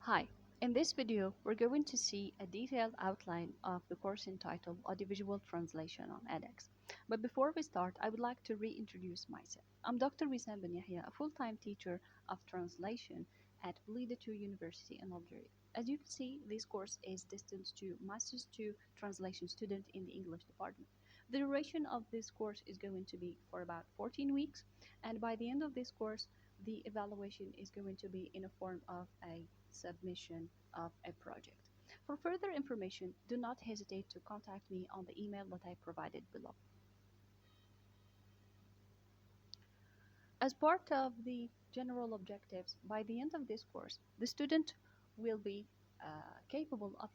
Hi, in this video, we're going to see a detailed outline of the course entitled Audiovisual Translation on edX. But before we start, I would like to reintroduce myself. I'm Dr. Wissam Ben Yahya, a full-time teacher of translation at Blida 2 University in Algeria. As you can see, this course is destined to Master's 2 Translation student in the English department. The duration of this course is going to be for about 14 weeks, and by the end of this course, the evaluation is going to be in a form of a submission of a project. For further information, do not hesitate to contact me on the email that I provided below. As part of the general objectives, by the end of this course, the student will be capable of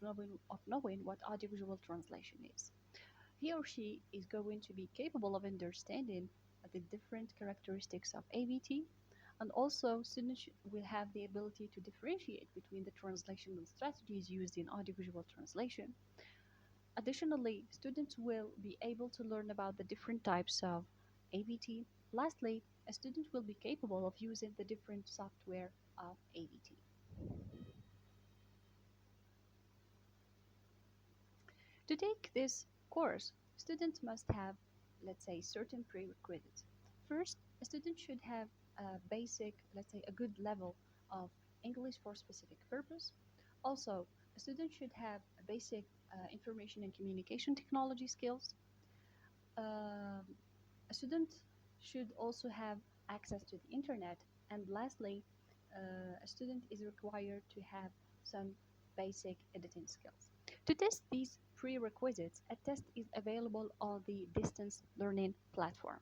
knowing what audiovisual translation is. He or she is going to be capable of understanding the different characteristics of AVT, and also students will have the ability to differentiate between the translational strategies used in audiovisual translation. Additionally, students will be able to learn about the different types of AVT. Lastly, a student will be capable of using the different software of AVT. To take this course, students must have, let's say, certain prerequisites. First, a student should have a basic, let's say, a good level of English for specific purpose. Also, a student should have a basic information and communication technology skills. Um, a student should also have access to the internet. And lastly, a student is required to have some basic editing skills. To test these prerequisites, a test is available on the distance learning platform.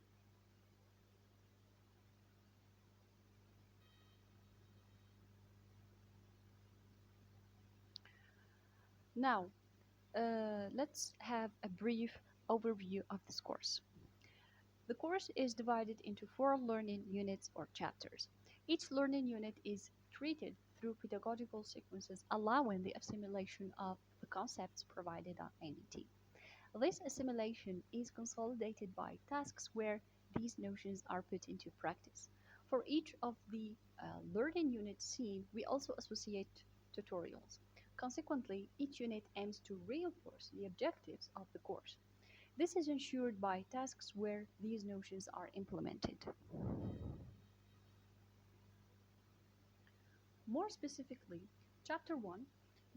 Now, let's have a brief overview of this course. The course is divided into 4 learning units or chapters. Each learning unit is treated through pedagogical sequences, allowing the assimilation of the concepts provided on AVT. This assimilation is consolidated by tasks where these notions are put into practice. For each of the learning units seen, we also associate tutorials. Consequently, each unit aims to reinforce the objectives of the course. This is ensured by tasks where these notions are implemented. More specifically, Chapter 1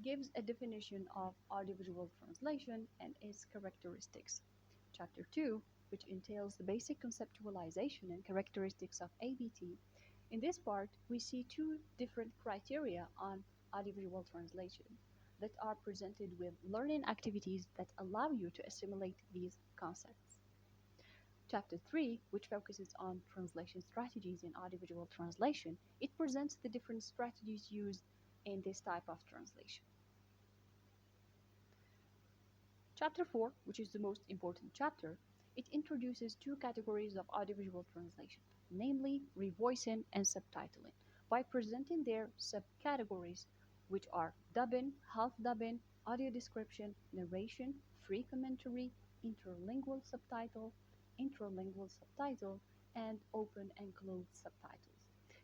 gives a definition of audiovisual translation and its characteristics. Chapter 2, which entails the basic conceptualization and characteristics of AVT. In this part, we see two different criteria on audiovisual translation that are presented with learning activities that allow you to assimilate these concepts. Chapter 3, which focuses on translation strategies in audiovisual translation, it presents the different strategies used in this type of translation. Chapter 4, which is the most important chapter, it introduces two categories of audiovisual translation, namely revoicing and subtitling, by presenting their subcategories, which are dubbing, half dubbing, audio description, narration, free commentary, interlingual subtitle, intralingual subtitle, and open and closed subtitles.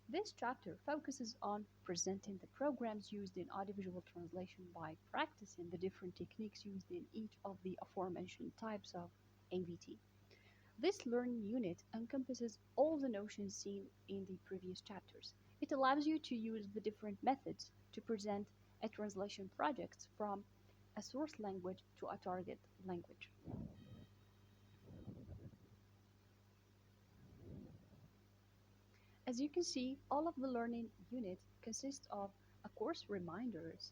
This chapter focuses on presenting the programs used in audiovisual translation by practicing the different techniques used in each of the aforementioned types of AVT. This learning unit encompasses all the notions seen in the previous chapters. It allows you to use the different methods to present a translation project from a source language to a target language. As you can see, all of the learning units consist of a course reminders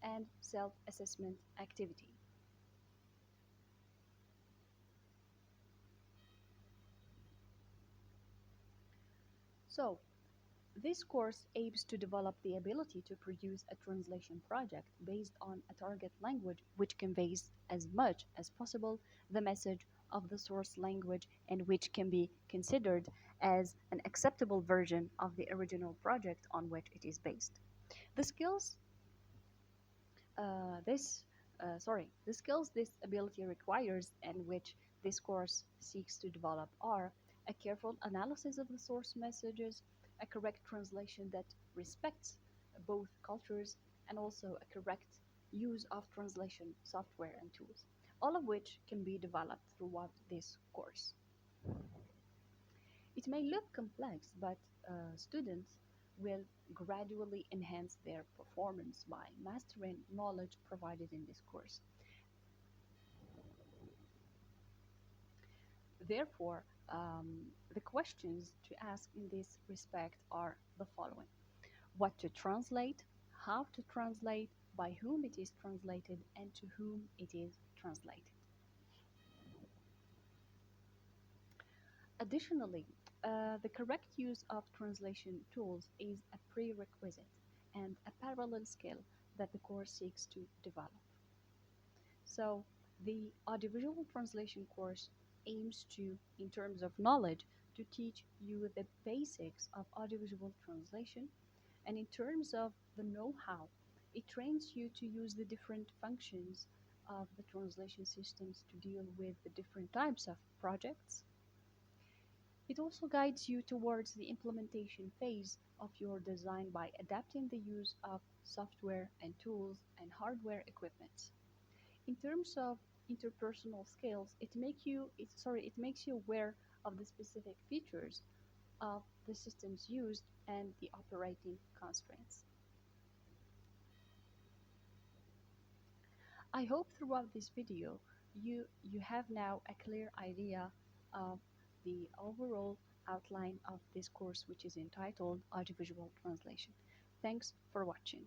and self-assessment activity. So, this course aims to develop the ability to produce a translation project based on a target language which conveys as much as possible the message of the source language and which can be considered as an acceptable version of the original project on which it is based. The skills this the skills this ability requires and which this course seeks to develop are a careful analysis of the source messages, a correct translation that respects both cultures, and also a correct use of translation software and tools, all of which can be developed throughout this course. It may look complex, but students will gradually enhance their performance by mastering knowledge provided in this course. Therefore, the questions to ask in this respect are the following: what to translate, how to translate, by whom it is translated, and to whom it is translated. Additionally, the correct use of translation tools is a prerequisite and a parallel skill that the course seeks to develop. So, the audiovisual translation course aims to, in terms of knowledge, to teach you the basics of audiovisual translation, and in terms of the know how, it trains you to use the different functions of the translation systems to deal with the different types of projects. It also guides you towards the implementation phase of your design by adapting the use of software and tools and hardware equipment. In terms of interpersonal skills, it makes you aware of the specific features of the systems used and the operating constraints. I hope throughout this video you have now a clear idea of the overall outline of this course, which is entitled Audiovisual Translation. Thanks for watching.